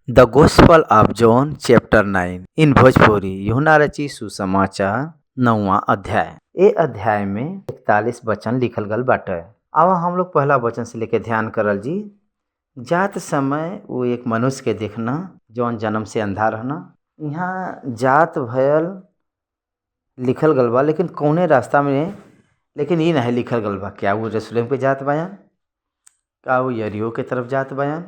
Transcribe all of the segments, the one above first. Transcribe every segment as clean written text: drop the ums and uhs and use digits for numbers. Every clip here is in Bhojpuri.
The gospel of John chapter 9 इन भोजपुरी यूहन्ना रची सुसमाचार 9वां अध्याय। ए अध्याय में 41 वचन लिखल गल बाटे। अब हम लोग पहला वचन से लेके ध्यान करल जी। जात समय वो एक मनुष्य के देखना जौन जन्म से अंधा रहना। यहाँ जात भयल लिखल गल बा, लेकिन कौने रास्ता में, लेकिन ये नहीं लिखल गल बा क्या वो यरूशलेम के जात बयान, क्या वो यरीहो के तरफ जात बयान,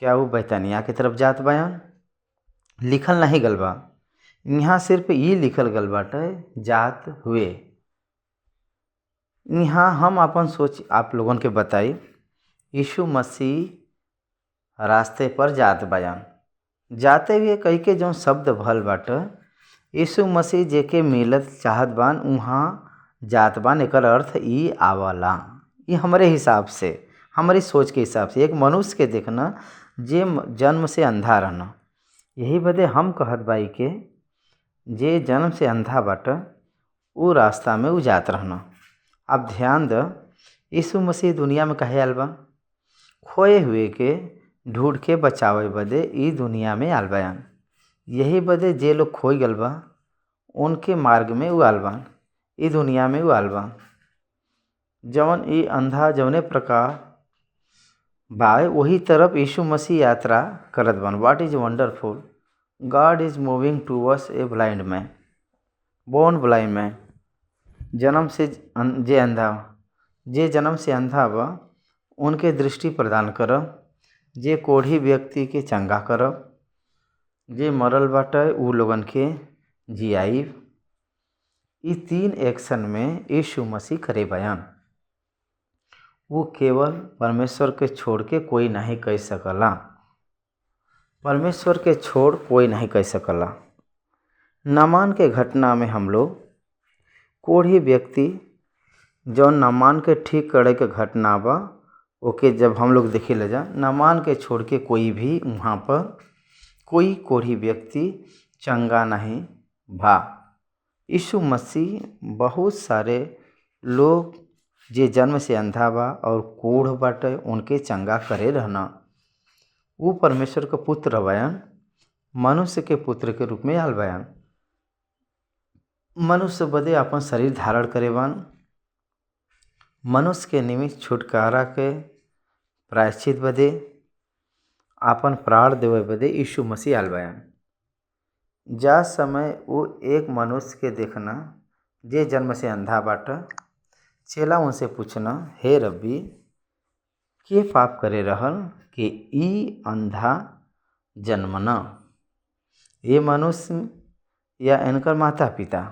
क्या वो बैतनिया के तरफ जात बयान। लिखल नहीं गल बा। यहाँ सिर्फ ये लिखल गल बाटे जात हुए। यहाँ हम अपन सोच आप लोगन के बताई। यीशु मसीह रास्ते पर जात बयान, जाते हुए कही के जो शब्द भल बाटे यीशु मसीह जेके मिलत चाहत बान उहाँ जात बान। एकर अर्थ ई आवला। ये हमारे हिसाब से, हमारी सोच के हिसाब से एक मनुष्य के देखना जे जन्म से अंधा रहना। यही बदे हम कहत बाई के जे जन्म से अंधा बाटे वो रास्ता में वो जात रहना। अब ध्यान द, यीशु मसीह दुनिया में कहे आल बा खोए हुए के ढूंढ के बचावे बदे ई दुनिया में आल बयान। यही बदे जे लोग खोई गल बा उनके मार्ग में वो आल बान, ई दुनिया में वो आल बान। जौन ई अंधा जौने प्रकार बाय वही तरफ यीशु मसीह यात्रा करत बन। What is wonderful, God is moving towards a blind man, born blind man. जन्म से जे अंधा, जे जन्म से अंधा बा उनके दृष्टि प्रदान करब, जे कोढ़ी व्यक्ति के चंगा करब, जे मरल बाटे उ लोगन के जियाई। ई 3 एक्शन में यीशु मसीह करे बयान। वो केवल परमेश्वर के छोड़ के कोई नहीं कह सकला। परमेश्वर के छोड़ कोई नहीं कह सकला। नामान के घटना में हम लोग कोढ़ी व्यक्ति जो नामान के ठीक करे के घटना बा ओके जब हम लोग देखे ले जा, नामान के छोड़ के कोई भी वहाँ पर कोई कोढ़ी व्यक्ति चंगा नहीं भा। यीशु मसीह बहुत सारे लोग जे जन्म से अंधा बा और कोढ़ बाटे उनके चंगा करे रहना। वो परमेश्वर के पुत्र बयान, मनुष्य के पुत्र के रूप में आल बयान। मनुष्य बदे अपन शरीर धारण करे बान, मनुष्य के निमित्त छुटकारा के प्रायश्चित बदे अपन प्राण देवे बदे यीशु मसीह आल बयान। जा समय वो एक मनुष्य के देखना जे जन्म से अंधा बाटे, चेला उनसे पूछना, हे रब्बी के पाप करे रहल कि ई अंधा जन्मना, ये मनुष्य या इनकर माता पिता।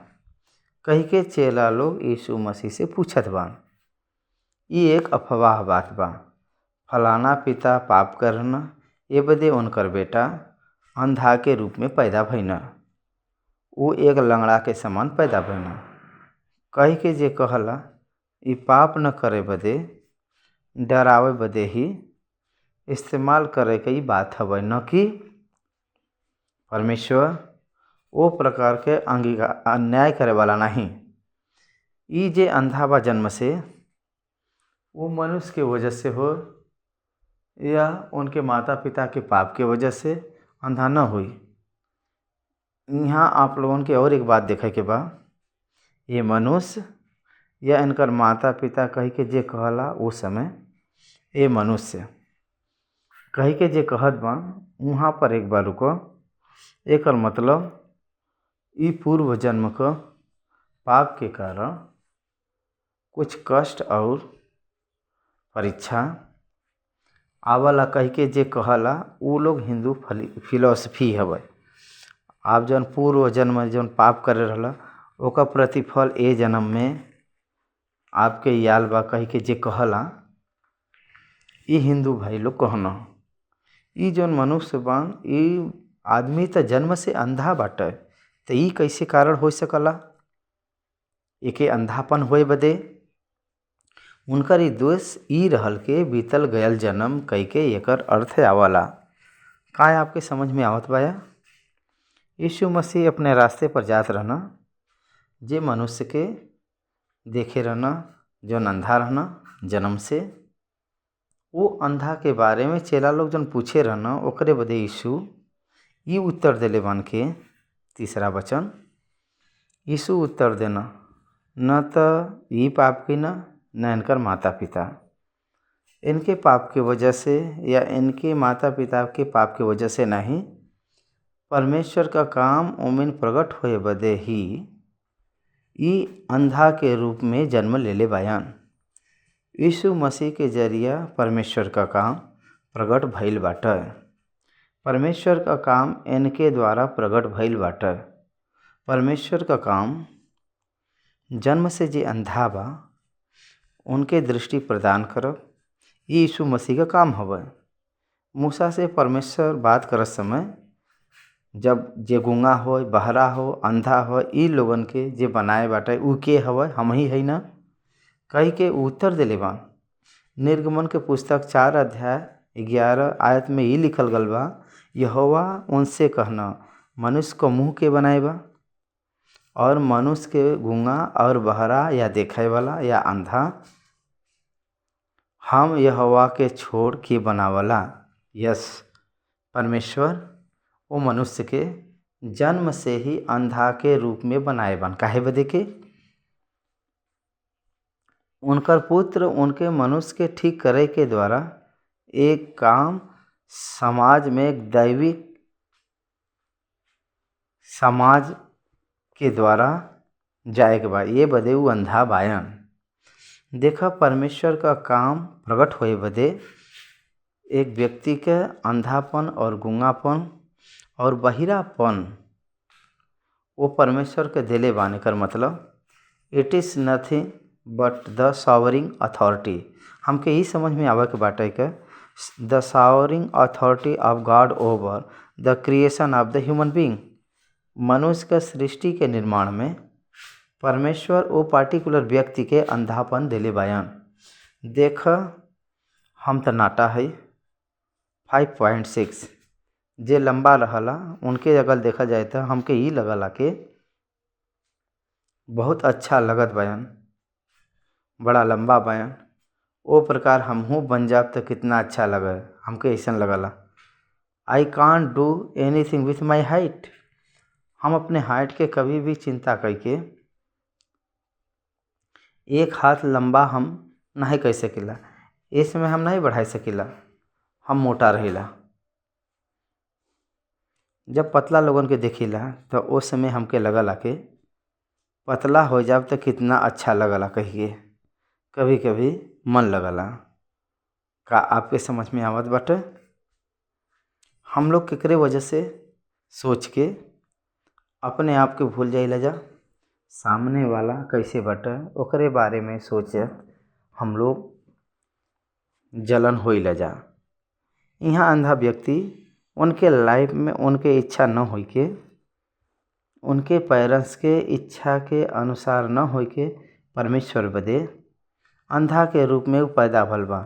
कही के चेला लोग यीशु मसीह से पूछत बान। ये एक अफवाह बात बा, फलाना पिता पाप करना ये बदे उनकर बेटा अंधा के रूप में पैदा भइना, वो एक लंगड़ा के समान पैदा भइना। कही के जे कहला ई पाप न करे बदे, डरावे बदे ही इस्तेमाल करे के बात हवे, न कि परमेश्वर वो प्रकार के अन्याय करे वाला नहीं। ई जे अंधा बा जन्म से वो मनुष्य के वजह से हो या उनके माता पिता के पाप के वजह से अंधा न हुई। यहाँ आप लोगों के और एक बात देखे के बा, ये मनुष्य या इनकर माता पिता कही के जे कहला वो समय ये मनुष्य कही के जे कहत बा वहाँ पर एक बार रुको। एकर मतलब ई पूर्व जन्म का पाप के कारण कुछ कष्ट और परीक्षा आवला कही के जे कहला वो लोग हिंदू फिलॉसफी हवे। आप जौन पूर्व जन्म में जौन पाप करे रहला ओका प्रतिफल ए जन्म में आपके याल बा कही के जे कहला ई हिंदू भाई लोग कहना। ई जौन मनुष्य बान ई आदमी तो जन्म से अंधा बाटे, तो ई कैसे कारण हो सकला? एके अंधापन होए बदे उनकर ई दोष ई रहल के बीतल गयल जन्म कही के एकर अर्थ आवला। का आपके समझ में आवत बाया? यीशु मसीह अपने रास्ते पर जात रहना, जे मनुष्य के देखे रहना जो अंधा रहना जन्म से, वो अंधा के बारे में चेला लोग जन पूछे रहन ओकरे बदे यीशु ई उत्तर देले बन के 3 वचन। यीशु उत्तर देना, न तो ई पाप की न इनकर माता पिता। इनके पाप के वजह से या इनके माता पिता के पाप के वजह से नहीं, परमेश्वर का काम ओमेन प्रकट होए बदे ही ई अंधा के रूप में जन्म ले ले बयान। यीशु मसीह के जरिया परमेश्वर का काम प्रकट भइल बाटे। परमेश्वर का काम इनके द्वारा प्रकट भइल बाटे। परमेश्वर का काम जन्म से जे अंधा बा उनके दृष्टि प्रदान करब ई यीशु मसीह का काम हवे। मूसा से परमेश्वर बात करत समय जब जे गूंगा हो, बहरा हो, अंधा हो, ई लोगन के जे बनाए बाटे ऊ के हवे, हम ही है ना, कही के उत्तर देले बा। निर्गमन के पुस्तक 4 अध्याय 11 आयत में ई लिखल गल बा, यहोवा उनसे कहना, मनुष्य को मुँह के बनाए बा और मनुष्य के गूंगा और बहरा या देखे वाला या अंधा हम यहोवा के छोड़ के बनावला। यस, परमेश्वर वो मनुष्य के जन्म से ही अंधा के रूप में बनाए बन। काहे बदे के उनकर पुत्र उनके मनुष्य के ठीक करे के द्वारा एक काम समाज में एक दैविक समाज के द्वारा जाए के बा, ये बदे वो अंधा बायन। देखा, परमेश्वर का काम प्रकट होए बदे एक व्यक्ति के अंधापन और गूंगापन और बहिरापन वो परमेश्वर के दिले बाने कर मतलब it is nothing but the sovereign authority. हमके ही समझ में आवे के बाटे के the sovereign authority of God over the creation of the human being. मनुष्य के सृष्टि के निर्माण में परमेश्वर वो पार्टिकुलर व्यक्ति के अंधापन दिले बयान। देख, हम तो नाटा है 5.6 जे लंबा रहला उनके अगर देखा जाए तो हमके ही लगला के बहुत अच्छा लगत बयान, बड़ा लंबा बयान। वो प्रकार हमहू बन जाब तो कितना अच्छा लगे, हमके ऐसा लगला। I can't do anything with my height. हम अपने हाइट के कभी भी चिंता करके एक हाथ लंबा हम नहीं कह सकीला, इसमें हम नहीं बढ़ा सकीला, हम मोटा रहिला। जब पतला लोगन के देखिला तो उस समय हमके लगला के पतला हो जाब तो कितना अच्छा लगला, कहिए कभी कभी मन लगला। का आपके समझ में आवत बाटे? हम लोग केकरे वजह से सोच के अपने आप के भूल जाइला जा, सामने वाला कैसे बाटे ओकरे बारे में सोचे हम लोग जलन होइला जा। यहाँ अंधा व्यक्ति उनके लाइफ में उनके इच्छा न होई के, उनके पेरेंट्स के इच्छा के अनुसार न होई के परमेश्वर बदे अंधा के रूप में वो पैदा भल बा।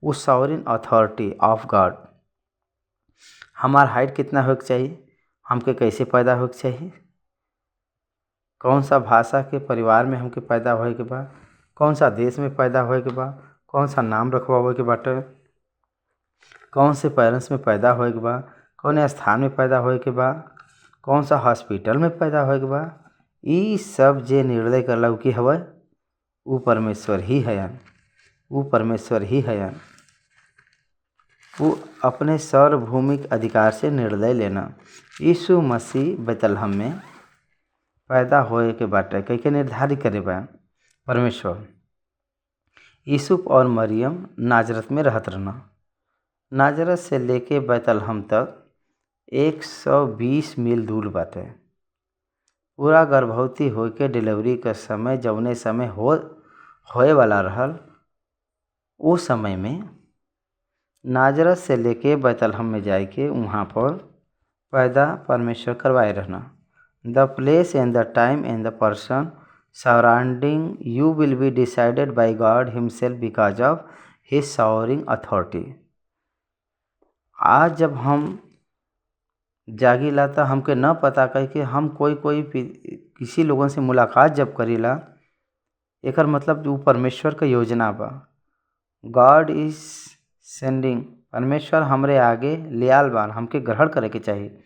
वो सॉवरेन अथॉरिटी ऑफ गॉड। हमार हाइट कितना होके चाहिए, हमके कैसे पैदा होके चाहिए, कौन सा भाषा के परिवार में हमके पैदा होए के बा, कौन सा देश में पैदा होए के बा, कौन सा नाम रखवावे के बाटे, कौन से पेरेंट्स में पैदा होए के बा, कौन स्थान में पैदा होए के बा, कौन सा हॉस्पिटल में पैदा होए के बा, ई सब जे निर्णय करला उ की हवे, वो परमेश्वर ही हयन। वो परमेश्वर ही हयन। वो अपने सार्वभौमिक अधिकार से निर्णय लेना। यीशु मसीह बेतलहम में पैदा होए के बाटे कई के निर्धारित करे बा परमेश्वर। यूसुफ और मरियम नाजरत में रहत रहना। नाजरत से लेके बेतलहम तक 120 मील दूर बाटे। पूरा गर्भवती होए के डिलीवरी के समय जौने समय होए वाला रहल, वो समय में नाजरत से लेके बेतलहम में जाए के वहाँ पर पैदा परमेश्वर करवाए रहना। The place and the time and the person surrounding you will be decided by God himself because of his sovereign authority. आज जब हम जागिला तो हमके न पता कह के हम कोई किसी लोगों से मुलाकात जब करीला, एकर मतलब वो परमेश्वर का योजना बा। गॉड इज सेंडिंग परमेश्वर हमरे आगे लियाल बान, हमके ग्रहण करे के चाहिए।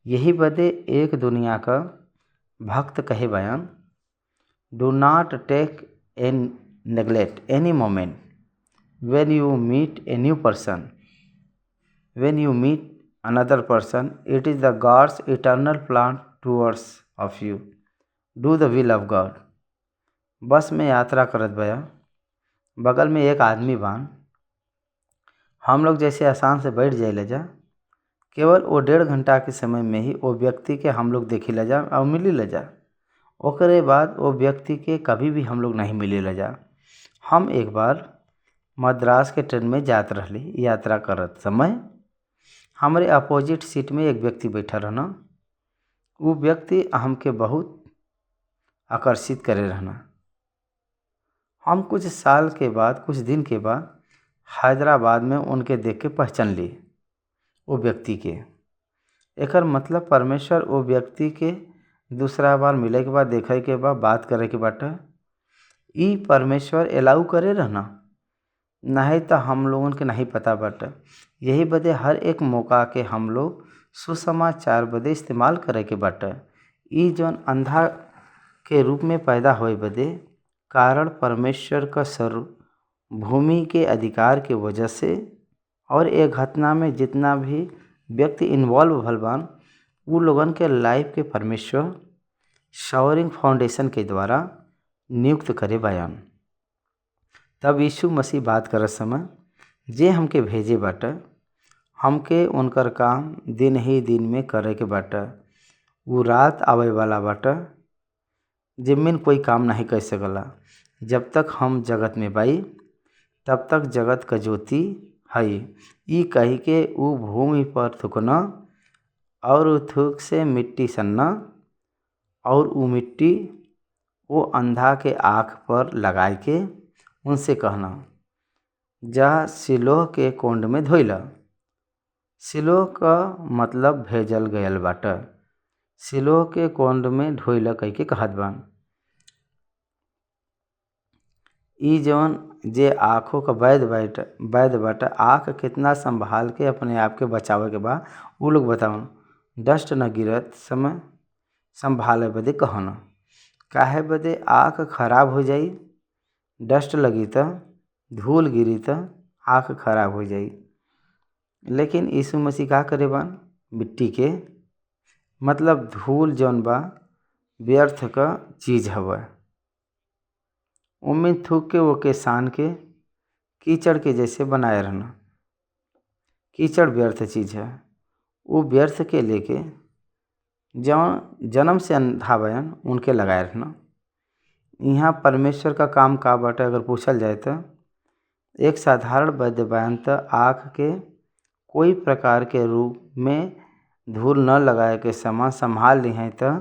यही बदे एक दुनिया का भक्त कहे बयान, do not take an neglect any moment when you meet a new person, when you meet another person, it is the God's eternal plan towards of you. Do the will of God. बस में यात्रा करत बया, बगल में एक आदमी बान, हम लोग जैसे आसान से बैठ जाए जा, केवल वो 1.5 घंटा के समय में ही वो व्यक्ति के हम लोग देखी जा और मिली जा। ओकरे बाद वो व्यक्ति के कभी भी हम लोग नहीं मिले जा। हम एक बार मद्रास के ट्रेन में जात रहली, यात्रा करत समय हमारे अपोजिट सीट में एक व्यक्ति बैठा रहना। वो व्यक्ति हमके बहुत आकर्षित करे रहना। हम कुछ साल के बाद, कुछ दिन के बाद हैदराबाद में उनके देख के पहचान ली वो व्यक्ति के। एकर मतलब परमेश्वर वो व्यक्ति के दूसरा बार मिले के बाद, देखे के बाद, बात करे के बाटे ई परमेश्वर एलाउ करे रहना, नहीं तो हम लोगन के नहीं पता बाटे। यही बदे हर एक मौका के हम लोग सुसमाचार बदे इस्तेमाल करे के बाटे। ई जौन अंधा के रूप में पैदा होए बदे कारण परमेश्वर का सर्व भूमि के अधिकार के वजह से और एक घटना में जितना भी व्यक्ति इन्वॉल्व भल बान उ लोगन के लाइफ के परमेश्वर शावरिंग फाउंडेशन के द्वारा नियुक्त करे बयान। तब यीशु मसीह बात करत समय जे हमके भेजे बाटे, हमके उनकर काम दिन ही दिन में करे के बाटे। वो रात आवे वाला बाटे जिनमें कोई काम नहीं कर सकला। जब तक हम जगत में बाई तब तक जगत का ज्योति है। ई कही के वो भूमि पर थूकना और थूक से मिट्टी सनना और वो मिट्टी वो अंधा के आँख पर लगाए के उनसे कहना, जा सिलोह के कुंड में धोइला। सिलोह का मतलब भेजल गयल बाटे। सिलोह के कुंड में धोइला कह के कहत बान। ई जौन जे आँखों का वैध बाटे, आँख कितना संभाल के अपने आप के बचावे के बा वो लोग बतावन। डस्ट न गिरत समय संभाले बदे कहना, काहे बदे आँख खराब हो जाई, डस्ट लगी तो, धूल गिरी तो आँख खराब हो जाई। लेकिन यीशु मसीह का करे बान, मिट्टी के मतलब धूल जौन बा व्यर्थ का चीज़ हवा, उम्मीद थूक के वो के सान के कीचड़ के जैसे बनाए रहना। कीचड़ व्यर्थ चीज़ है। वो व्यर्थ के लेके जौन जन्म से अंधा बयान उनके लगाए रहना। यहाँ परमेश्वर का काम का बाटे अगर पूछल जाए तो एक साधारण वैध बयान तो आँख के कोई प्रकार के रूप में धूल न लगाए के समान संभाल ली हैं तो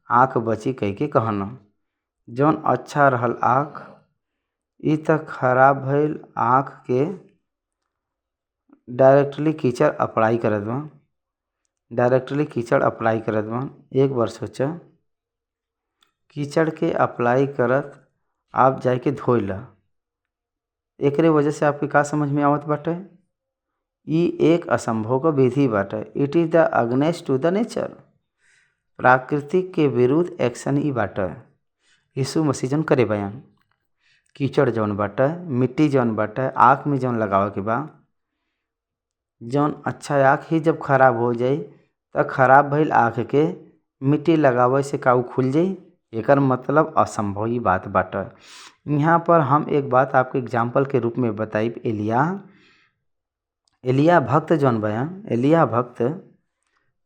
आँख बची कह के कहना। जौन अच्छा रहल आँख ई तक खराब भइल आँख के डायरेक्टली कीचड़ अप्लाई करत बा। एक बार सोचा कीचड़ के अप्लाई करत आप जाए के धोइला, एकरे वजह से आपके का समझ में आवत बाटे, ई एक असंभव का विधि बाटे। It is the against to the nature, प्राकृतिक के विरुद्ध एक्शन ई बाटे। यीशु मसीह जौन करे बयान, कीचड़ जौन बाटे, मिट्टी जौन बाटे, आँख में जौन लगावे के बा, जौन अच्छा आँख ही जब खराब हो जाई तो खराब भइल आँख के मिट्टी लगावे से का खुल जाई, एकर मतलब असंभव ही बात बाटे। यहाँ पर हम एक बात आपको एग्जाम्पल के रूप में बताई। एलिया भक्त जौन बयान, एलिया भक्त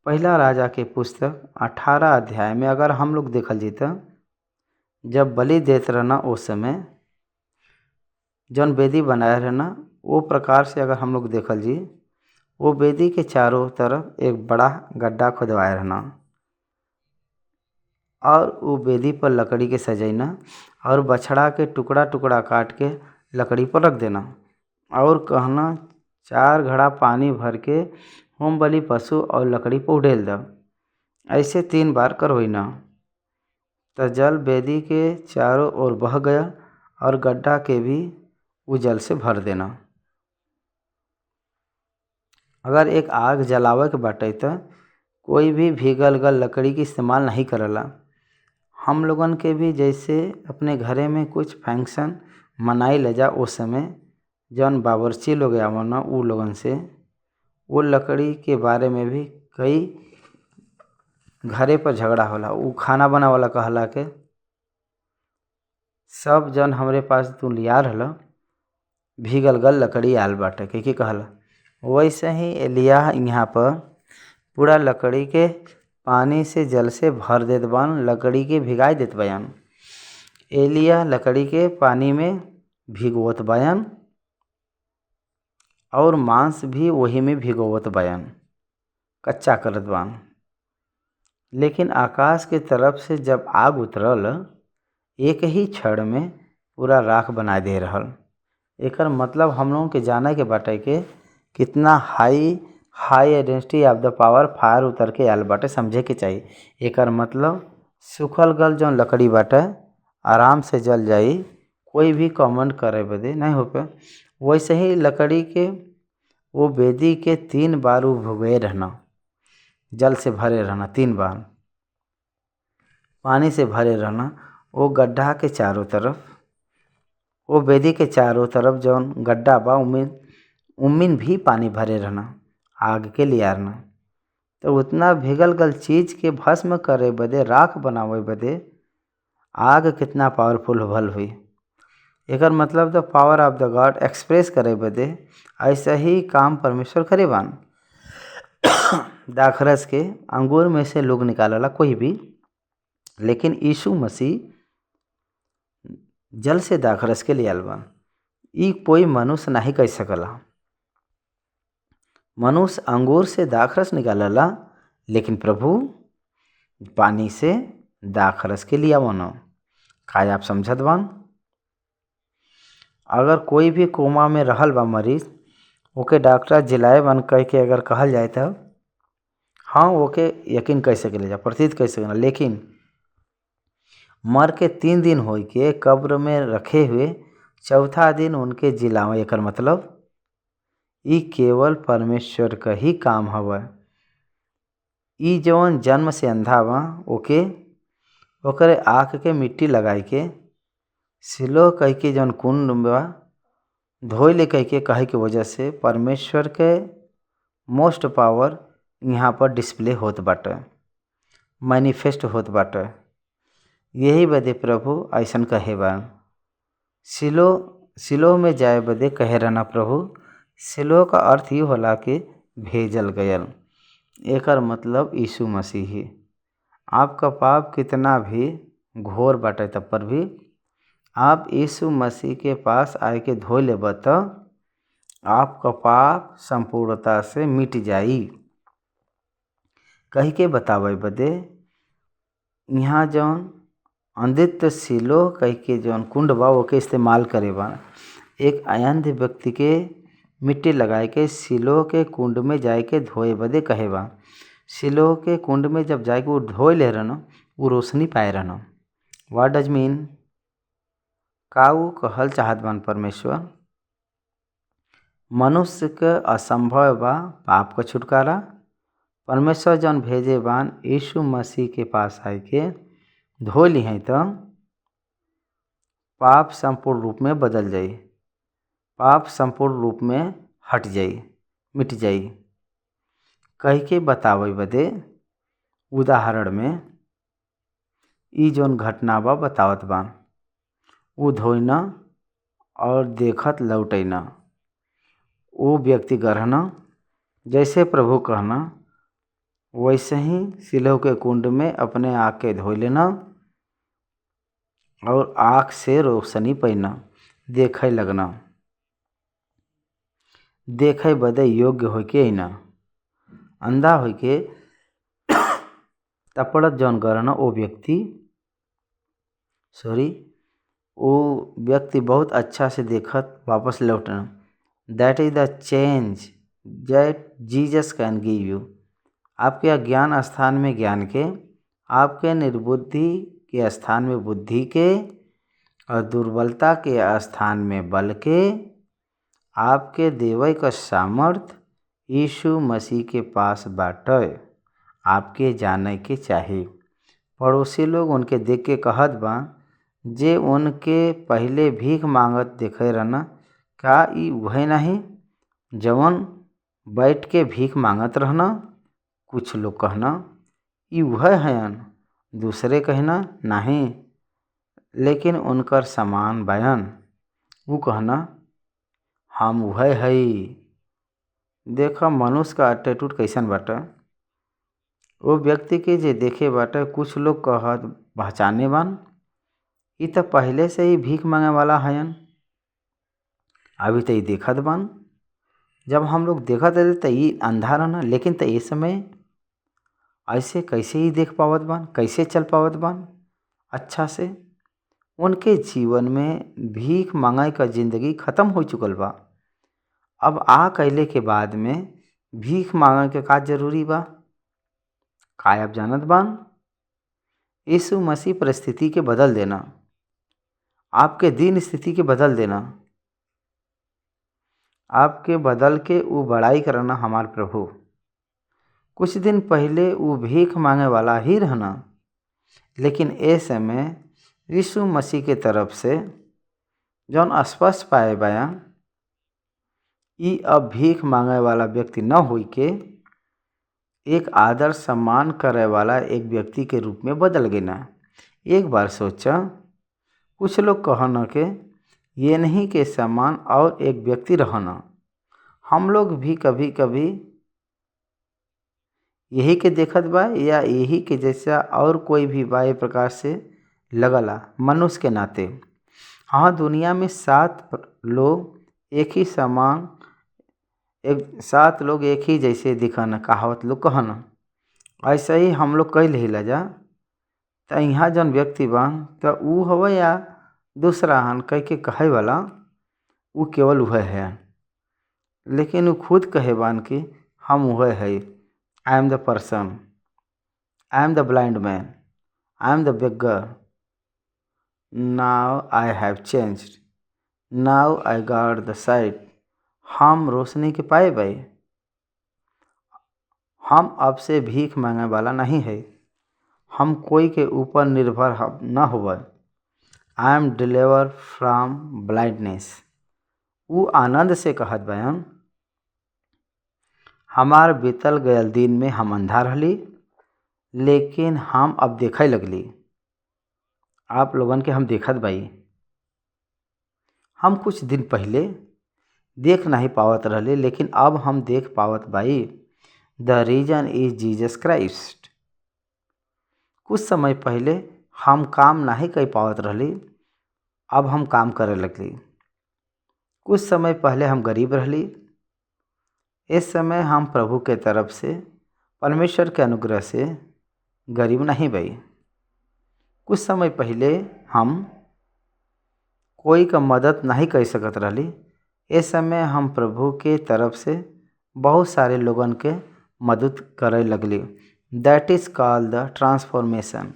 पहला राजा के पुस्तक 18 अध्याय में अगर हम लोग देखल जीता, जब बलि देत रहना उस समय जौन वेदी बनाए रहना वो प्रकार से अगर हम लोग देखल जी, वो वेदी के चारों तरफ एक बड़ा गड्ढा खुदवाए रहना और वो वेदी पर लकड़ी के सजैना और बछड़ा के टुकड़ा टुकड़ा काट के लकड़ी पर रख देना और कहना 4 घड़ा पानी भर के होम बलि पशु और लकड़ी पर उड़ेल दो। ऐसे 3 बार करवैना तो जल वेदी के चारों ओर बह गया और गड्ढा के भी वो जल से भर देना। अगर एक आग जलावे के बाटे त कोई भी भीगल गल लकड़ी के इस्तेमाल नहीं करला। हम लोगन के भी जैसे अपने घरे में कुछ फंक्शन मनाई ले जा, उस समय जौन बावर्ची लोग आवना उ लोगन से वो लकड़ी के बारे में भी कई घरे पर झगड़ा होला। उ खाना बनावाला कहला के सब जन हमरे पास तू लिया रहल भीगल गल लकड़ी आल बाटे के कहला। वैसे ही एलिया यहाँ पर पूरा लकड़ी के पानी से जल से भर देत बान, लकड़ी के भिगाई देत बयान। एलिया लकड़ी के पानी में भिगोत बयान और मांस भी वही में भिगोवत बयान, कच्चा करत बान। लेकिन आकाश के तरफ से जब आग उतरल एक ही क्षण में पूरा राख बना दे रहल। एकर मतलब हम लोगों के जाने के बाटे के कितना high intensity of the power fire उतर के आल बाटे, समझे के चाहिए। एकर मतलब सूखल गल जौन लकड़ी बाटे आराम से जल जाई, कोई भी कमेंट करे बदे नहीं हो पे। वैसे ही लकड़ी के वो बेदी के 3 बार भुगे रहना, जल से भरे रहना, 3 बार पानी से भरे रहना। वो गड्ढा के चारों तरफ, वो बेदी के चारों तरफ जौन गड्ढा बा उमिन भी पानी भरे रहना, आग के लियारना। तो उतना भिगल गल चीज़ के भस्म करे बदे, राख बनावे बदे आग कितना पावरफुल भल हुई। एकर मतलब the power of the God express करे बदे ऐसा ही काम परमेश्वर करे बान। दाखरस के अंगूर में से लोग निकालला कोई भी, लेकिन यीशु मसीह जल से दाखरस के लियाल बान। ई कोई मनुष्य नहीं कह सकला। मनुष्य अंगूर से दाखरस निकालला, लेकिन प्रभु पानी से दाखरस के लिया बनो। का आप समझत बान? अगर कोई भी कोमा में रहल बा मरीज, ओके डॉक्टर जिलाए बन कह के अगर कहल जाए तब हाँ ओके यकीन कह सकेले जा, प्रतीत कह सकेला। लेकिन मर के 3 दिन हो के कब्र में रखे हुए 4था दिन उनके जिलावे, एकर मतलब ई केवल परमेश्वर का ही काम हवा। ई जवन जन्म से अंधा बा ओकरे आँख के मिट्टी लगाई के सिलो कह के जौन कुंड बा धोई ले कह के कहे के वजह से परमेश्वर के मोस्ट पावर यहाँ पर डिस्प्ले होत बाटे, मैनिफेस्ट होत बाटे। यही बदे प्रभु ऐसन कहे बा। सिलो में जाए बदे कहे रहना प्रभु। सिलो का अर्थ ही होला कि भेजल गयल। एकर मतलब यीशु मसीह ही। आपका पाप कितना भी घोर बाटे तब पर भी आप यीशु मसीह के पास आए के धो लेब त आपका पाप संपूर्णता से मिट जाई। कही के बतावे बदे यहाँ जौन अंधित सिलो कह के जौन कुंड बा ओके इस्तेमाल करे बा। एक अंध व्यक्ति के मिट्टी लगाए के सिलो के कुंड में जाए के धोए बदे कहे बा। सिलो के कुंड में जब जाए के वो धोए ले रहना, वो रोशनी पाए रहना। व्हाट डज मीन? का वो कहल चाहत बान परमेश्वर मनुष्य के असंभव बा पाप का छुटकारा। परमेश्वर जौन भेजे बान यीशु मसीह के पास आए के धो ली हैं तो पाप संपूर्ण रूप में बदल जाई, पाप संपूर्ण रूप में हट जाई, मिट जाई। कह के बतावे बदे उदाहरण में ई जौन घटना बा बतावत बान। वो धोइना और देखत लौटैना, वो व्यक्ति गढ़ना जैसे प्रभु कहना वैसे ही सिलो के कुंड में अपने आँख के धो लेना और आँख से रोशनी पैना, देखे लगना, देखे बदे योग्य हो के ना अंधा हो के तपड़त जौन गढ़ना वो व्यक्ति बहुत अच्छा से देखत वापस लौटना। That is the change that Jesus can give you. आपके अज्ञान स्थान में ज्ञान के, आपके निर्बुद्धि के स्थान में बुद्धि के और दुर्बलता के स्थान में बल के, आपके देवय का सामर्थ यीशु मसीह के पास बाटे, आपके जाने के चाही। पड़ोसी लोग उनके देख के कहत बा, जे उनके पहले भीख मांगत देखे रहना, का ई वही नहीं जवन बैठ के भीख मांगत रहना? कुछ लोग कहना, ई वह हयन। दूसरे कहना, नहीं, लेकिन उनकर समान बयान। वो कहना, हम वह हई। देखा मनुष्य का एटीट्यूड कैसन बाटे। वो व्यक्ति के जे देखे बाटे, कुछ लोग कहत पहचाने बान, ई तो पहले से ही भीख मांगे वाला हयन। अभी तो ये देखत बान। जब हम लोग देखत रहे तो ये अंधा रहना, लेकिन तो ये समय ऐसे कैसे ही देख पावत बान, कैसे चल पावत बान अच्छा से? उनके जीवन में भीख मांगे का जिंदगी खत्म हो चुकल बा। अब आ कैले के बाद में भीख मांगे के का जरूरी बा? का आप जानत बान? यीशु मसीह परिस्थिति के बदल देना, आपके दिन स्थिति के बदल देना, आपके बदल के वो बड़ाई करना हमार प्रभु। कुछ दिन पहले वो भीख मांगे वाला ही रहना, लेकिन ए समय यीशु मसीह के तरफ से जौन स्पष्ट पाए बया, ई अब भीख मांगे वाला व्यक्ति न होई के एक आदर सम्मान करे वाला एक व्यक्ति के रूप में बदल गया। एक बार सोचा, कुछ लोग कहना के ये नहीं के समान और एक व्यक्ति रहना। हम लोग भी कभी कभी यही के देखत बा, या यही के जैसा और कोई भी बा ए प्रकार से लगला मनुष्य के नाते। हाँ, दुनिया में 7 लोग एक ही समान, 7 लोग एक ही जैसे दिखना, कहावत लोग कहना। ऐसा ही हम लोग कह लेला जा, तो यहाँ जौन व्यक्ति बा तो ऊ हवा या दूसरा हन कह के कहे वाला, वो केवल वह है। लेकिन वो खुद कहे बान कि हम वह है। I am the person, I am the blind man, I am the beggar, now I have changed, now I got the site. हम रोशनी के पाए भाई। हम अब से भीख मांगे वाला नहीं है। हम कोई के ऊपर निर्भर न हुआ। I am deliver from blindness. वो आनंद से कहत बयान, हमार बीतल गयल दिन में हम अंधा रहली, लेकिन हम अब देखे लगली। आप लोगन के हम देखत बाई। हम कुछ दिन पहले देख नहीं पावत रहले, लेकिन अब हम देख पावत बाई। द रीजन इज जीसस क्राइस्ट। कुछ समय पहले हम काम नहीं कर पावत रहली, अब हम काम करे लगली। कुछ समय पहले हम गरीब रहली, इस समय हम प्रभु के तरफ से, परमेश्वर के अनुग्रह से गरीब नहीं भई। कुछ समय पहले हम कोई का मदद नहीं कर सकत रहली, इस समय हम प्रभु के तरफ से बहुत सारे लोगन के मदद करे लगली। That is called the transformation.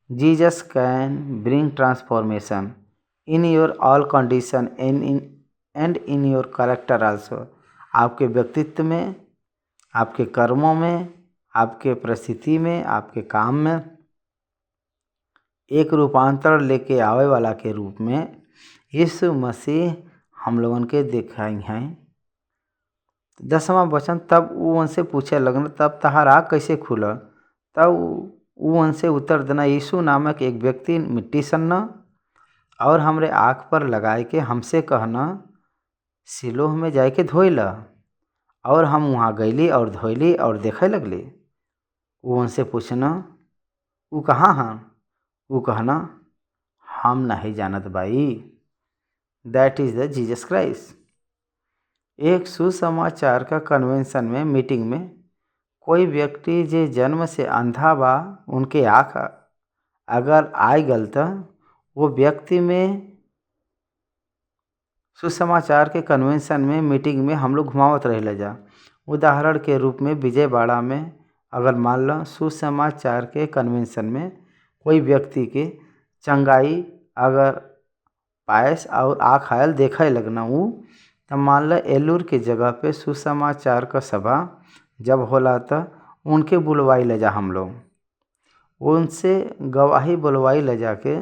Jesus can bring transformation in your all condition and in your character also. आपके व्यक्तित्व में, आपके कर्मों में, आपके परिस्थिति में, आपके काम में एक रूपांतर लेके आवे वाला के रूप में यीशु मसीह हम लोगन के दिखाई हैं। 10वां वचन, तब वो उनसे पूछे लगन, तब तहार आँख कैसे खुला? तब वो उनसे उत्तर देना, यीशु नामक एक व्यक्ति मिट्टी सन्ना और हमरे आँख पर लगाए के हमसे कहना, सिलोह में जाए के धोइला। और हम वहाँ गईली और धोइली और देखे लगली। वो उनसे पूछना, वो कहाँ हैं? वो कहना, हम नहीं जानत बाई। That is the Jesus Christ. एक सुसमाचार का कन्वेंशन में, मीटिंग में कोई व्यक्ति जे जन्म से अंधा बा, उनके आँख अगर आई गल तो वो व्यक्ति में सुसमाचार के कन्वेंशन में, मीटिंग में हम लोग घुमावत रहे जा। उदाहरण के रूप में विजयवाड़ा में अगर मान लो सुसमाचार के कन्वेंशन में कोई व्यक्ति के चंगाई अगर पायस और आँख आयल देखे लगना, वो तो मान लो एलूर के जगह पे सुसमाचार का सभा जब होला तो उनके बुलवाई ले जा, हम लोग उनसे गवाही बुलवाई ले जाके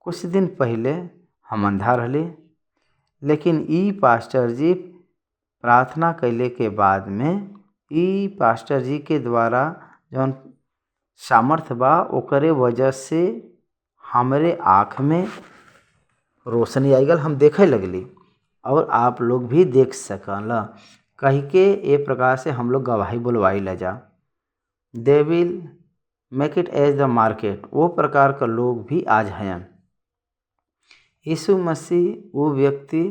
कुछ दिन पहले हम अंधा रहली, लेकिन ई पास्टर जी प्रार्थना कैले के बाद में ई पास्टर जी के द्वारा जौन सामर्थ बा ओकरे वजह से हमरे आँख में रोशनी आई गल, हम देखे लगली और आप लोग भी देख सकल। कही के ए प्रकार से हम लोग गवाही बुलवाई ले जा। They will make it as the market, वो प्रकार का लोग भी आज हैं। यीशु मसीह वो व्यक्ति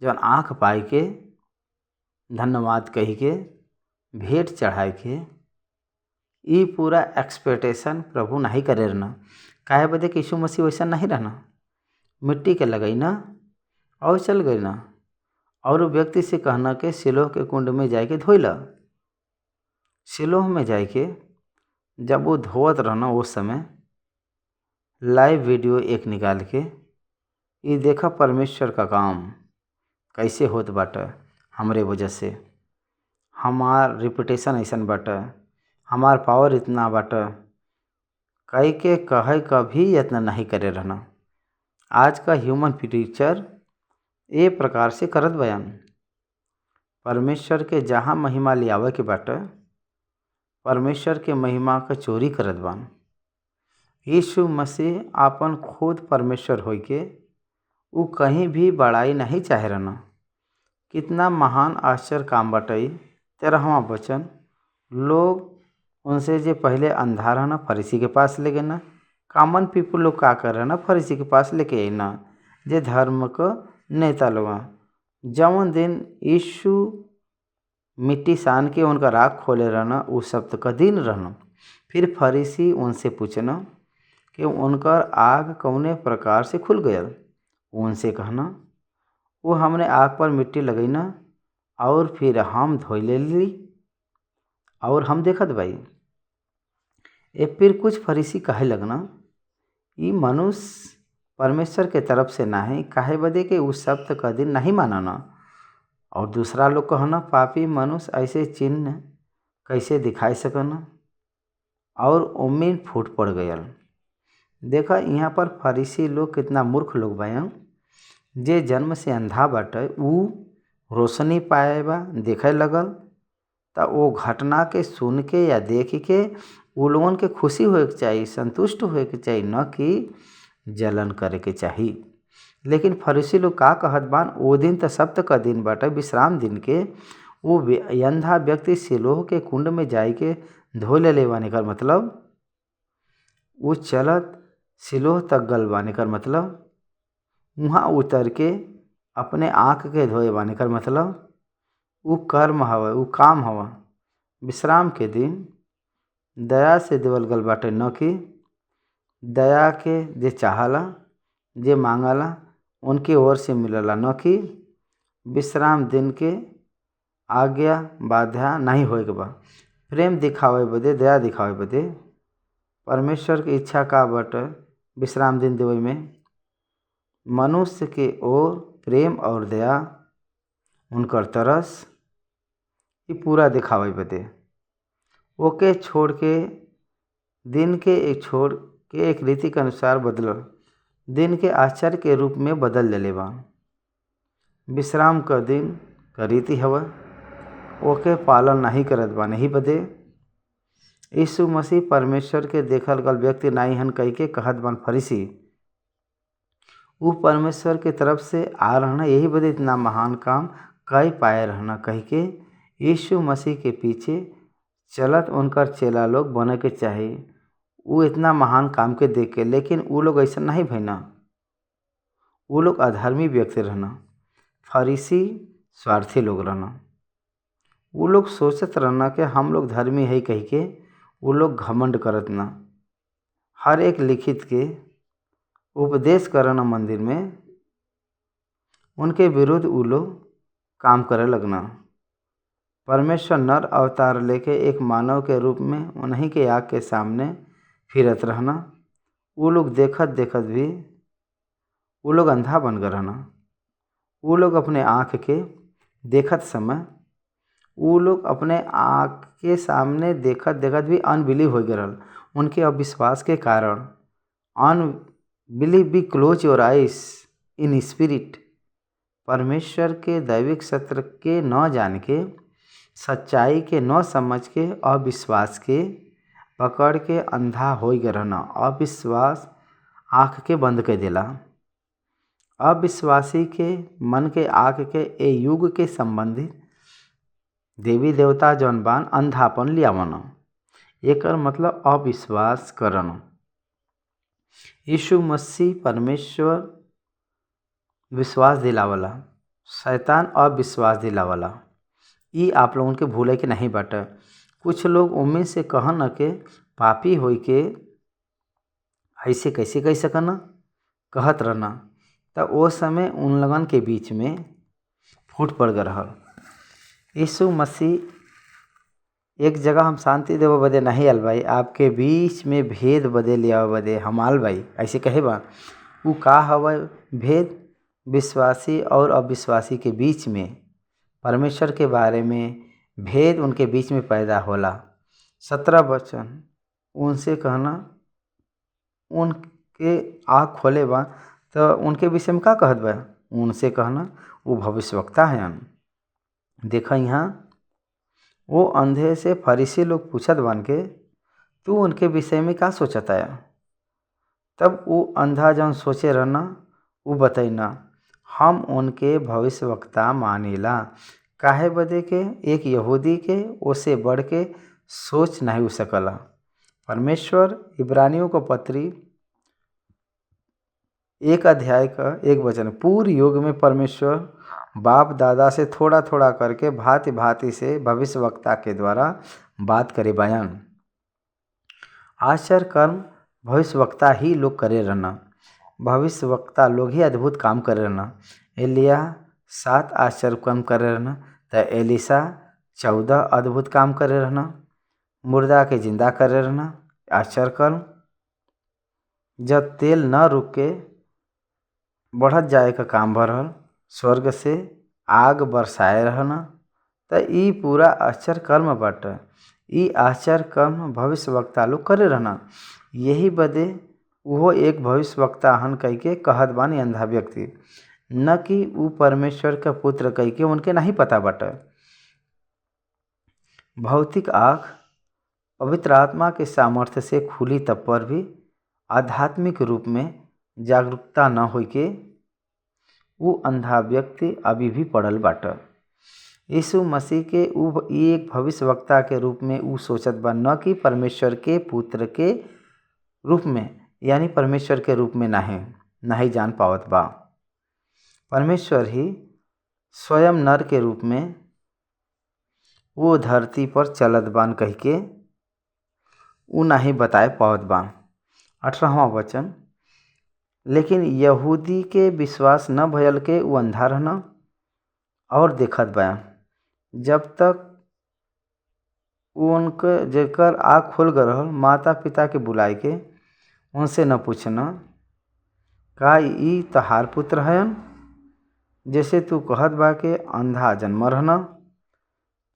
जौन आँख पाई के धन्यवाद कही के भेंट चढ़ाए के ई पूरा एक्सपेक्टेशन प्रभु नहीं करे रहना। काहे बदे कि यीशु मसीह वैसा नहीं रहना, मिट्टी के लगई ना और चल गई ना, और व्यक्ति से कहना के सिलोह के कुंड में जाके धोइला। सिलोह में जाके जब वो धोवत रहना उस समय लाइव वीडियो एक निकाल के ये देखा परमेश्वर का काम कैसे होत बाटे। हमरे वजह से हमार रिपुटेशन ऐसन बाटे, हमार पावर इतना बाटे, कई के कहे कभी इतना नहीं करे रहना। आज का ह्यूमन प्रीचर ए प्रकार से करत बयान। परमेश्वर के जहाँ महिमा ले आवे के बाटे, परमेश्वर के महिमा का चोरी करत बान। यीशु मसीह आपन खुद परमेश्वर होई के वो कहीं भी बड़ाई नहीं चाहे रहना। कितना महान आश्चर्य काम बाटे। 13वां वचन, लोग उनसे जे पहले अंधा रहना फरीसी के पास ले गए ना, कॉमन पीपल लोग का कर रहना फरीसी के पास लेके आई ना, जे धर्म का नेता लोग। जवन दिन यीशु मिट्टी सान के उनका राख खोले रहना उस सप्त का दिन रहना। फिर फरीसी उनसे पूछना कि उनकर आग कौने प्रकार से खुल गया। उनसे कहना वो हमने आग पर मिट्टी लगई ना और फिर हम धोई ले ली और हम देखत भाई। ए फिर कुछ फरीसी कहे लगना ये मनुष्य परमेश्वर के तरफ से ना है, काहे बदे के उस सप्त का दिन नहीं मानना। और दूसरा लोग कहना पापी मनुष्य ऐसे चिन्ह कैसे दिखाई सकना, और उम्मीद फूट पड़ गया। देखा यहाँ पर फरीसी लोग कितना मूर्ख लोग बा। जे जन्म से अंधा बाटे ऊ रोशनी पाए बा, देखे लगल, तो वो घटना के सुन के या देख के उ लोगन के खुशी होए के चाहिए, संतुष्ट होए के चाहिए, न कि जलन करे के चाहिए। लेकिन फरीसी लोग का कहत बान, वो दिन तो सप्त का दिन बाटे, विश्राम दिन के वो अंधा व्यक्ति सिलोह के कुंड में जाए के धो ले बाने कर मतलब वो चलत सिलोह तक गल बाने कर मतलब वहाँ उतर के अपने आँख के धोए बाने कर मतलब वो कर्म हवा, वो काम हवा। विश्राम के दिन दया से देवल गल बाटे, न कि दया के जे चाहला जे मांगला उनके ओर से मिलला, न कि विश्राम दिन के आज्ञा बाध्या नहीं होए के बा। प्रेम दिखावे बदे, दया दिखावे बदे परमेश्वर की इच्छा का बाटे विश्राम दिन देवे में मनुष्य के ओर प्रेम और दया, उनकर तरस ये पूरा दिखावे बदे ओके छोड़ के दिन के एक रीति के अनुसार बदलल, दिन के आश्चर्य के रूप में बदल देले बा। विश्राम का दिन का रीति हवा ओके पालन नहीं करत बा। नहीं बदे यीशु मसीह परमेश्वर के देखल गल व्यक्ति नहीं हन कही के कहत बन फरीसी। वो परमेश्वर के तरफ से आ रहना, यही बदे इतना महान काम कई पाए रहना कही के यीशु मसीह के पीछे चलत उनकर चेला लोग बने के चाहिए। वो इतना महान काम के देख के, लेकिन वो लोग ऐसा नहीं भैना, वो लोग अधर्मी व्यक्ति रहना, फरीसी स्वार्थी लोग रहना। वो लोग सोचत रहना कि हम लोग धर्मी है कही के वो लोग घमंड करत ना, हर एक लिखित के उपदेश करना मंदिर में उनके विरुद्ध वो लोग काम करे लगना। परमेश्वर नर अवतार लेके एक मानव के रूप में उन्हीं के आग के सामने फिरत रहना। वो लोग देखत देखत भी वो लोग अंधा बन गए रहना। वो लोग अपने आँख के देखत समय वो लोग अपने आँख के सामने देखत देखत भी अनबिलीव हो गए। उनके अविश्वास के कारण unbelief be close your ice in spirit. परमेश्वर के दैविक सत्य के न जान के, सच्चाई के न समझ के, अविश्वास के पकड़ के अंधा हो गए रहना। अविश्वास आँख के बंद कर देला। अविश्वासी के मन के आँख के ए युग के संबंधित देवी देवता जौन बान अंधापन लियावन। एकर मतलब अविश्वास करन। यीशु मसीह परमेश्वर विश्वास दिलावला, शैतान अविश्वास दिलावला। ई आप लोगन के भूले के नहीं बाटे। कुछ लोग उम्मीद से कहन के पापी होई के ऐसे कैसे कह सकन कहत रहना। तो वो समय उन लोगन के बीच में फूट पड़ गए रहल। यीशु मसीह एक जगह हम शांति देव बदे नहीं आल भाई, आपके बीच में भेद बदे लिया बदे हम आल भाई ऐसे कहे बा। वो का हवा भेद? विश्वासी और अविश्वासी के बीच में परमेश्वर के बारे में भेद उनके बीच में पैदा होला। 17 वचन उनसे कहना, उनके आँख खोले बा तो उनके विषय में का कहत बा? उनसे कहना वो भविष्यवक्ता हैं। देखा यहाँ वो अंधे से फरीसी लोग पूछत बन के तू उनके विषय में का सोचता है? तब वो अंधा जौन सोचे रहना वो बताइना, हम उनके भविष्यवक्ता मानीला। काहे बदे के एक यहूदी के ओसे बढ़ के सोच नहीं हो सकला। परमेश्वर इब्रानियों को पत्री 1 अध्याय का 1 वचन, पूर्व युग में परमेश्वर बाप दादा से थोड़ा थोड़ा करके भांति भांति से भविष्यवक्ता के द्वारा बात करे बयान। आश्चर्य कर्म भविष्यवक्ता ही लोग करे रहना। भविष्यवक्ता लोग ही अद्भुत काम करे रहना। एलिया 7 आश्चर्य कर्म करे रहना। तो एलिशा 14 अद्भुत काम करे रहना। मुर्दा के जिंदा करे रहना आश्चर्य कर्म। जब तेल न रुक के बढ़त जाए का काम भरल, स्वर्ग से आग बरसाए रहना। तो ई पूरा आश्चर्य कर्म बाटे। ई आश्चर्य कर्म भविष्यवक्ता लोग करे रहना। यही बदे वो एक भविष्यवक्ता हन कह के कहत बानी अंधा व्यक्ति, न कि वो परमेश्वर का पुत्र कह के उनके नहीं पता बाटे। भौतिक आँख पवित्र आत्मा के सामर्थ्य से खुली तब पर भी आध्यात्मिक रूप में जागरूकता न हो के वो अंधा व्यक्ति अभी भी पड़ल बाटे। यीशु मसीह के एक भविष्यवक्ता के रूप में वो सोचत बा, न कि परमेश्वर के पुत्र के रूप में, यानी परमेश्वर के रूप में नहीं जान पावत बा। परमेश्वर ही स्वयं नर के रूप में वो धरती पर चलत बान कह के वो नहीं बताए पावत बा। 18वां वचन, लेकिन यहूदी के विश्वास न भयल के वो अंधा रहना और देखत बा जब तक उनके जेकर आँख खुल गए रहल। माता पिता के बुलाए के उनसे न पूछना का ई तहार पुत्र हयन, जैसे तू कहत बा के अंधा जन्म रहना,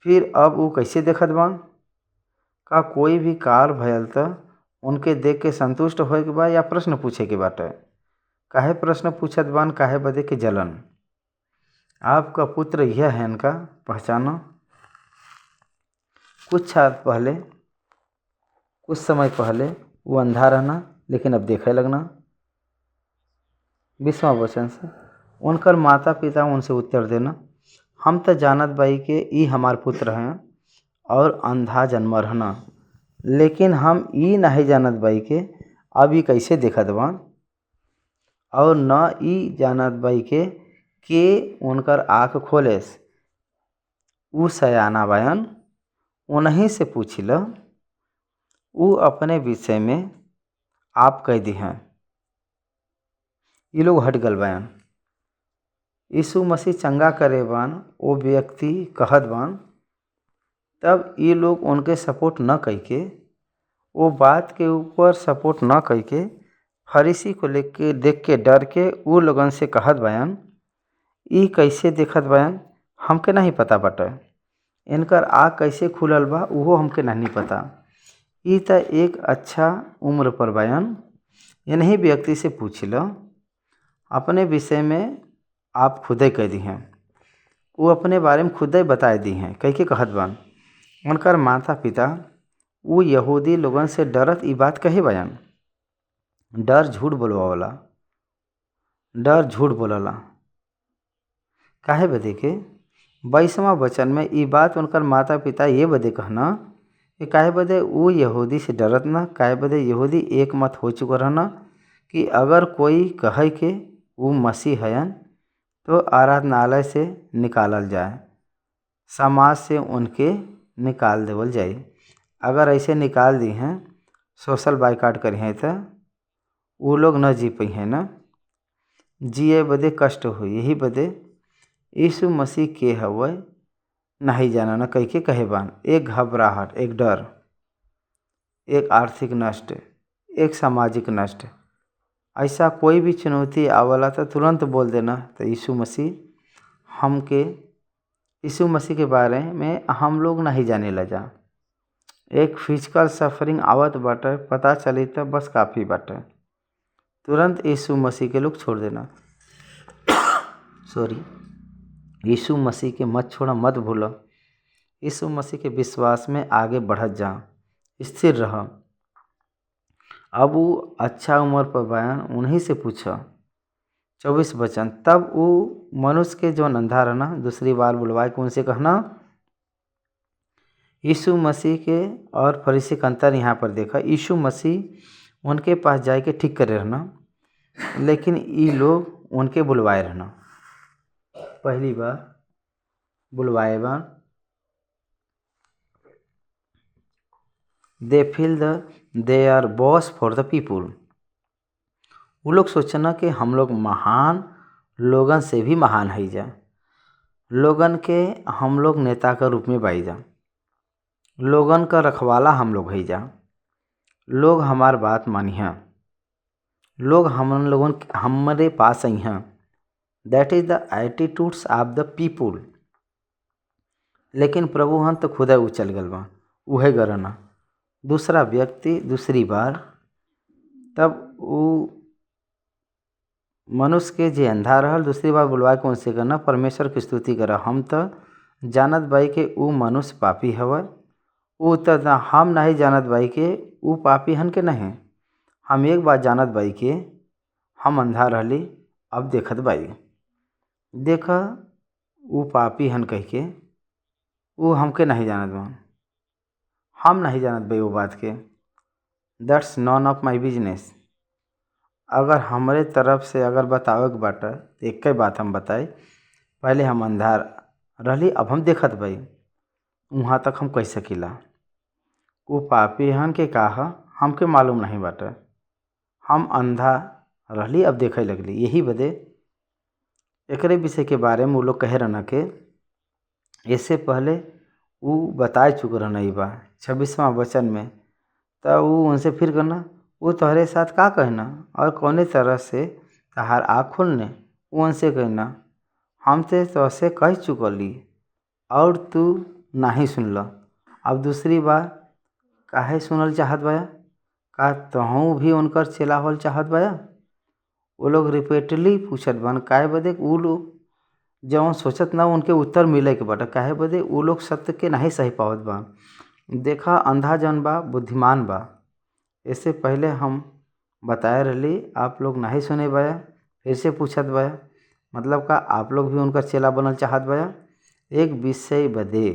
फिर अब वो कैसे देखत बान? का कोई भी कार भयल तो उनके देख के संतुष्ट होए के बा या प्रश्न पूछे के बाटे? काहे प्रश्न पूछत बान? काहे बदे के जलन? आपका पुत्र यह है इनका पहचानो। कुछ समय पहले वो अंधा रहना, लेकिन अब देखे लगना। 20वां वचन से उनकर माता पिता उनसे उत्तर देना, हम तो जानत बाई के ई हमार पुत्र हैं और अंधा जन्म रहना, लेकिन हम ई नहीं जानत बाई के अब ई कैसे देखत बान, और न ई जानत बाई के उनकर आँख खोलेस। ऊ सयाना बयान उन्हीं से पूछिल, ऊ अपने विषय में आप कह दी हैं। ये लोग हट गल बयान। यीशु मसीह चंगा करे बान वो व्यक्ति कहत बान, तब ये लोग उनके सपोर्ट न कह के, वो बात के ऊपर सपोर्ट न कह के फरीसी को लेके देख के डर के वो लोगन से कहत बयान, ई कैसे देखत बयान हमके नहीं पता बाटे। इनकर आँख कैसे खुलल बा उहो हमके नहीं पता। ई त एक अच्छा उम्र पर बयान। इन्हीं व्यक्ति से पूछ लो अपने विषय में आप खुदे कह दी हैं। वो अपने बारे में खुदे बता दी हैं कह के कहत बान। उनकर माता पिता वो यहूदी लोगन से डरत ई बात कहे बयान। डर झूठ बोलवाला, डर झूठ बोलला काहे बदे के 22वां वचन में ई बात उनकर माता पिता ये बदे कहना कि काहे बदे वो यहूदी से डरत ना, काहे बदे यहूदी एक मत हो चुका रहना कि अगर कोई कहे के वो मसीह हयन तो आराधनालय से निकालल जाए, समाज से उनके निकाल देवल जाए। अगर ऐसे निकाल दी हैं, सोशल बाइकाट करी हैं तो वो लोग न जी पाई हैं ना, जिए बदे कष्ट हो। यही बदे यीशु मसीह के हवे नहीं जाना न कह के कहे बान। एक घबराहट, एक डर, एक आर्थिक नष्ट, एक सामाजिक नष्ट, ऐसा कोई भी चुनौती आवला तो तुरंत बोल देना तो यीशु मसीह के बारे में हम लोग नहीं जाने लजा। एक फिजिकल सफरिंग आवत बाटे पता चली तो बस काफ़ी बाटे, तुरंत यीशु मसीह के लोग छोड़ देना। सॉरी, यीशु मसीह के मत छोड़ा, मत भूलो। यीशु मसीह के विश्वास में आगे बढ़त जा, स्थिर रह। अब वो अच्छा उम्र पर बयान उन्हीं से पूछा 24 वचन। तब वो मनुष्य के जो अंधा रहना दूसरी बार बुलवाए के उनसे कहना। यीशु मसीह के और फरीसी का अंतर यहाँ पर देखा। यीशु मसीह उनके पास जाए के ठीक करे रहना, लेकिन ये लोग उनके बुलवाए रहना। पहली बार बुलवाए बा, they feel they are boss for the people. वो लोग सोचना कि हम लोग महान लोगन से भी महान है जा, लोगन के हम लोग नेता के रूप में बाई जा, लोगन का रखवाला हम लोग है जा, लोग हमार बात मानिया, लोग हमारे पास आई हैं। That is the attitudes of the people. लेकिन प्रभु हम तो खुदा उचल गल बा, उहे करना दूसरा व्यक्ति दूसरी बार। तब वो मनुष्य के जे अंधा रहल दूसरी बार बुलवा के उनसे करना परमेश्वर की स्तुति करा। हम तो जानत बाई के वो मनुष्य पापी हवे, वो तो हम नहीं जानत बाई के वो पापी हन के नहीं। हम एक बात जानत बाई के हम अंधा रहली, अब देखत बाई, देखा वो पापी हन कह के वो हमके नहीं जानत बा, हम नहीं जानत भाई वो बात के। That's none of my business. अगर हमारे तरफ से अगर बतावे के बाटे तो एक ही बात हम बताए, पहले हम अंधा रहली अब हम देखत भाई, वहाँ तक हम कह सकीला। वो पापी हन के कहा हमके मालूम नहीं बाटे, हम अंधा रहली अब देखे लगली। यही बदे एकरे विषय के बारे में वो लोग कहे रहना के इससे पहले वो बताए चुके रहना ही बा 26वां वचन में। तो वो उनसे फिर करना वो तोहरे साथ का कहना और कौने तरह से तहार आँख खोलने। वो उनसे कहना हम तो से कह चुकली और तू नहीं सुनल, अब दूसरी बार काहे सुनल चाहत बाया, का तहूँ भी उनकर चेला होल चाहत बाया। वो लोग रिपीटली पूछत बन काहे बदे वो लोग जवन सोचत ना उनके उत्तर मिले के बाटे, काहे बदे वो लोग सत्य के नहीं सही पावत बा। देखा अंधा जन बा बुद्धिमान बा। इससे पहले हम बताए रही आप लोग नहीं सुने बाया, फिर से पूछत बाया, मतलब का आप लोग भी उनका चेला बनल चाहत बाया। एक विषय बदे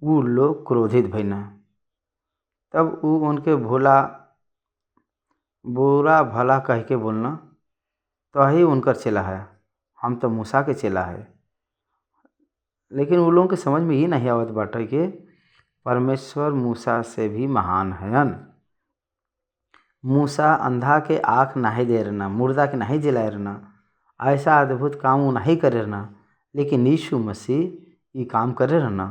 वो लोग क्रोधित भइना। तब वो उनके बुरा भला कह के बोलना तो ही उनकर चेला है, हम तो मूसा के चेला है। लेकिन वो लोगों के समझ में ये नहीं आवत बाटे कि परमेश्वर मूसा से भी महान हयन। मूसा अंधा के आँख नहीं दे रहना, मुर्दा के नहीं जलाए रहना, ऐसा अद्भुत काम वो नहीं करे रहना, लेकिन यीशु मसीह ये काम करे रहना।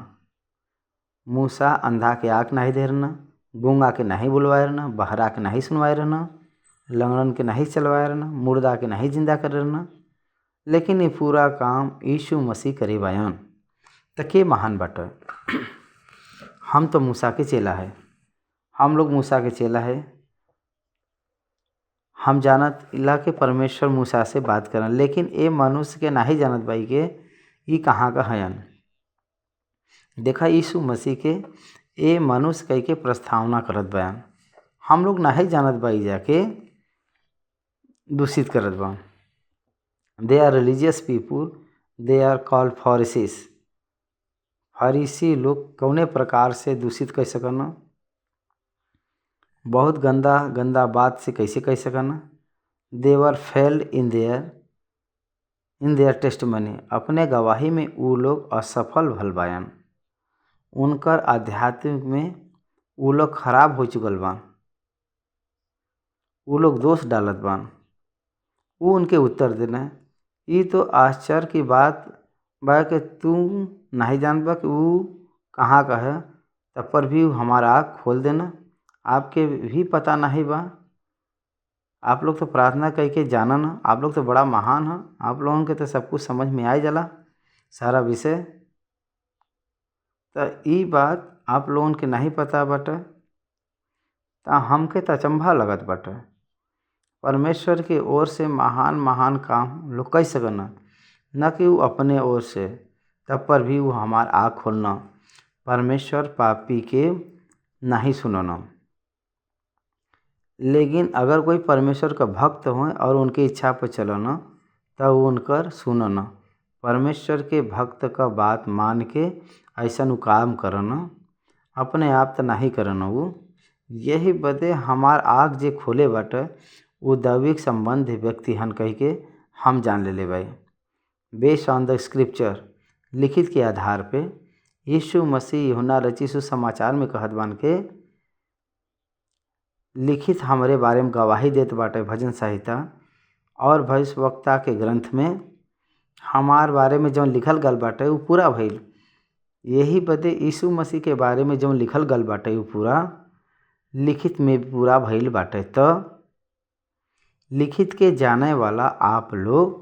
मूसा अंधा के आँख नहीं दे रहना, गूंगा के नहीं बुलवाए रहना, बहरा के नहीं सुनवाए रहना, लंगड़न के नहीं चलवाए रहना, मुर्दा के नहीं जिंदा करे रहना, लेकिन ये पूरा काम यीशु मसीह करे बयान। त के महान बाटे? हम तो मूसा के चेला है, हम लोग मूसा के चेला है। हम जानत इला के परमेश्वर मूसा से बात करन, लेकिन ए मनुष्य के नहीं जानत भाई के ई कहाँ का हयन। देखा यीशु मसीह के ए मनुष्य कह के प्रस्तावना करत बयान। हम लोग नहीं जानत बाई जाके दूषित करत बा। They are religious people, they are called Pharisees. फरीसी लोग कौने प्रकार से दूषित कह सकना? बहुत गंदा गंदा बात से कैसे कह सकना? दे वर फेल्ड इन देयर टेस्टमनी। अपने गवाही में वो लोग असफल भल बायन। उनकर आध्यात्मिक में वो लोग खराब हो चुकल बा। वो लोग दोष डालत बान। वो उनके उत्तर देना, ये तो आश्चर्य की बात बा कि तू नहीं जान बा कि वो कहाँ का है, तब पर भी हमारा आँख खोल देना। आपके भी पता नहीं बा? आप लोग तो प्रार्थना करके जाना ना, आप लोग तो बड़ा महान हैं, आप लोगों के तो सब कुछ समझ में आ जाला सारा विषय। तो ये बात आप लोगों के नहीं पता बाटे, तो हमके तो अचंभा लगत बाटे। परमेश्वर की ओर से महान महान काम लोग कह सकना, न कि वो अपने ओर से, तब पर भी वो हमार आँख खोलना। परमेश्वर पापी के नहीं सुनना। लेकिन अगर कोई परमेश्वर का भक्त हो और उनकी इच्छा पर चलना, तब उनकर सुनना। परमेश्वर के भक्त का बात मान के ऐसा काम करना, अपने आप तो नहीं करना। वो यही बदे हमार आँख जे खोले बाटे वो दैविक संबंध व्यक्ति हन कह के हम जान ले भाई। बेस्ड ऑन द स्क्रिप्चर, लिखित के आधार पे यीशु मसीह यूहन्ना रचित सुसमाचार में कहत बान के लिखित हमारे बारे में गवाही देत बाटे। भजन संहिता और भविष्यवक्ता के ग्रंथ में हमार बारे में जो लिखल गल बाटे वो पूरा भइल। यही बदे यीशु मसीह के बारे में जो लिखल गल बाटे वो पूरा लिखित में पूरा भइल बाटे। तो लिखित के जाने वाला आप लोग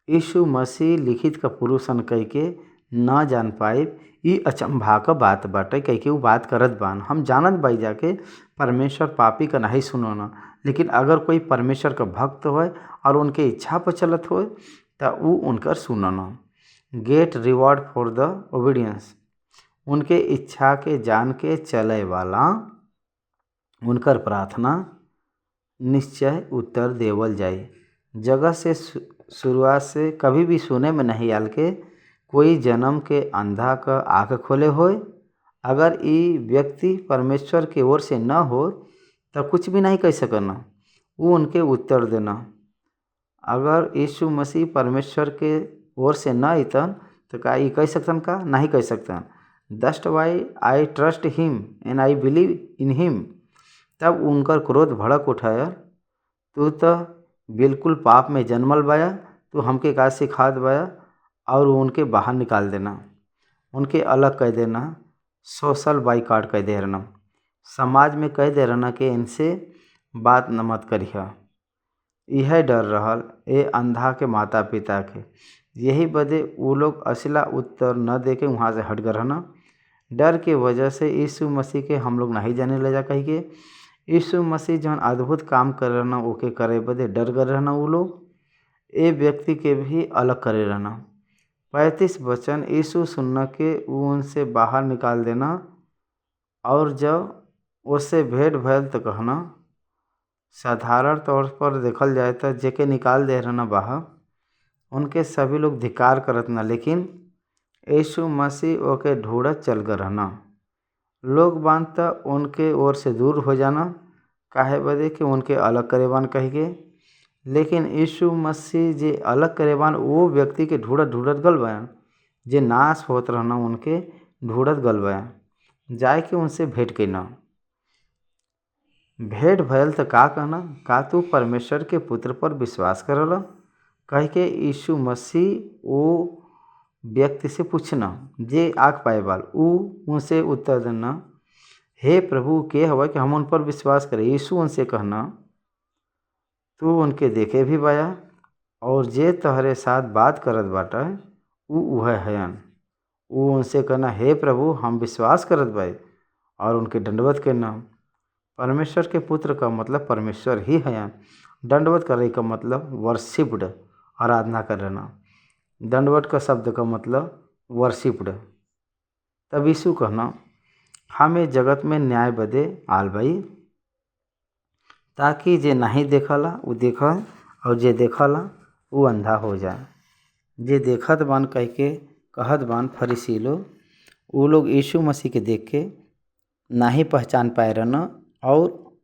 यीशु मसीह लिखित का पुरुषन कह के ना जान पाए, ये अचंभा का बात बाटे। कह के वो बात करत बान। हम जानत बाई जाके परमेश्वर पापी का नहीं सुनना, लेकिन अगर कोई परमेश्वर का भक्त होए और उनके इच्छा पर चलत होए तो वो उनकर सुनना। Gate reward for the obedience. उनके इच्छा के जान के चले वाला उनकर प्रार्थना निश्चय उत्तर देवल जाए। जगह से शुरुआत से कभी भी सुने में नहीं आल के कोई जन्म के अंधा का आँख खोले होए। अगर ये व्यक्ति परमेश्वर की ओर से न हो तो कुछ भी नहीं कह सकना। वो उनके उत्तर देना। अगर यीशु मसीह परमेश्वर के ओर से न अतन तो का ये कह सकतन? का नहीं कह सकतन। That's why I trust him and I believe in him. तब उनकर क्रोध भड़क उठाया, तू तो बिल्कुल पाप में जन्मल बाया, तू हमके का सिखात बाया। और उनके बाहर निकाल देना, उनके अलग कह देना, सोशल बाइकआउट कह दे रहना, समाज में कह दे रहना कि इनसे बात न मत करिए। यह डर रहल ए अंधा के माता पिता के। यही बदे वो लोग असला उत्तर न दे के वहाँ से हट गए रहना। डर के वजह से यीशु मसीह के हम लोग नहीं जाने ले जा कही के। यीशु मसीह जौन अद्भुत काम कर रहना ओके करे बदे डर गए रहना। वो लोग ए व्यक्ति के भी अलग करे रहना। 35 वचन यीशु सुनना के उनसे बाहर निकाल देना। और जब उससे भेंट भैल तो कहना, साधारण तौर पर देखल जाए तो जेके निकाल दे रहना बाहर उनके सभी लोग धिकार करत ना, लेकिन यीशु मसीह ओके ढूंढत चल गए रहना। लोग बांधता उनके ओर से दूर हो जाना, काहे बदे कि उनके अलग करेबान कही के। लेकिन यीशु मसीह जे अलग करेबान वो व्यक्ति के ढूंढत गल बयान, जे नाश होत रहना उनके ढूंढत गल बयान, जाए के उनसे भेंट कैना। भेंट भयल तो का कहना, का तू परमेश्वर के पुत्र पर विश्वास करल? कह के यीशु मसीह वो व्यक्ति से पूछना जे आँख पाए बाल। ऊ उनसे उत्तर देना, हे प्रभु के हवा कि हम उन पर विश्वास करें। यीशु उनसे कहना, तू उनके देखे भी बाया और जे तहरे साथ बात करत बाटे ऊ उहे हयन। ऊ उनसे कहना, हे प्रभु, हम विश्वास करत बाई, और उनके दंडवत के नाम। परमेश्वर के पुत्र का मतलब परमेश्वर ही हयन। दंडवत करे का मतलब वर्शिप्ड, आराधना करना। दंडवत का शब्द का मतलब वर्शिप्ड। तब यीशु कहना, हम ए जगत में न्याय बदे आल बाई, ताकि जे नहीं देखला ऊ देखे, और जे देखला ऊ अंधा हो जाए। जे देखत बान कह के कहत बान फरीसी लोग, ऊ लोग यीशु मसीह के देख के नहीं पहचान पाए रहन, और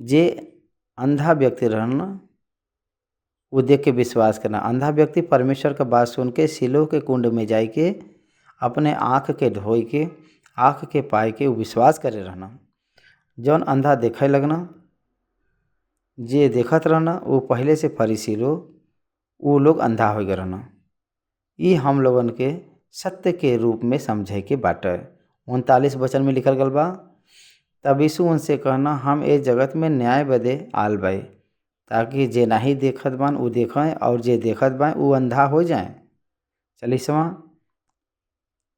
जे अंधा व्यक्ति रहन वो देख के विश्वास करना। अंधा व्यक्ति परमेश्वर का बात सुन के सिलोह के कुंड में जाए के अपने आँख के धोई के आँख के पाए के वो विश्वास करे रहना। जौन अंधा देखे लगना, जे देखत रहना वो पहले से फरीसी लोग, वो लोग अंधा हो गए रहना। ये हम लोगन के सत्य के रूप में समझे के बाटे। 39 वचन में लिखल गल बा, तब यीशु उनसे कहना, हम ए जगत में न्याय बदे आल बाई, ताकि जे नहीं देखत बान ऊ देखें, और जे देखत बान ऊ अंधा हो जाए। 40वां,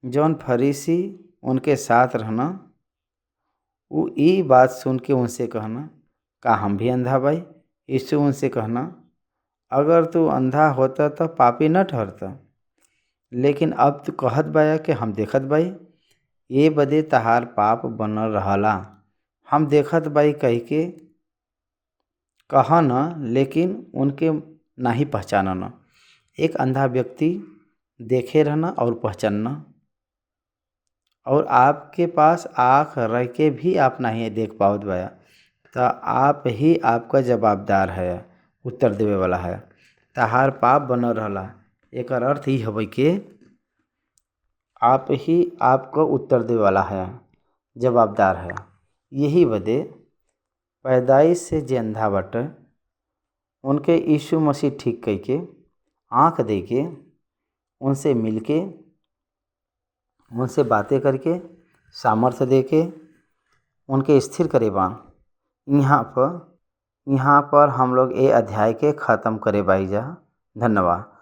जौन फरीसी उनके साथ रहना वो ई बात सुन के उनसे कहना, का हम भी अंधा बाई? यीशु उनसे कहना, अगर तू अंधा होता तो पापी न ठहरता, लेकिन अब तू कहत बाया कि हम देखत बाई, ये बदे तहार पाप बनल रहला। हम देखत बाई कह के कह न, लेकिन उनके नहीं पहचानना। एक अंधा व्यक्ति देखे रहना और पहचानना, और आपके पास आँख रह के भी आप नहीं देख पावत बाया, तो आप ही आपका जवाबदार है, उत्तर देवे वाला है। तहार पाप बनल रहला, एक अर्थ ही हवे कि आप ही आपको उत्तर देवे वाला है, जवाबदार है। यही बदे पैदाइश से जे अंधा बाटे उनके यीशु मसीह ठीक कह के आँख दे के उनसे मिल के उनसे बातें करके सामर्थ्य दे के उनके स्थिर करे बा। यहाँ पर हम लोग ये अध्याय के ख़त्म करे बाई जा। धन्यवाद।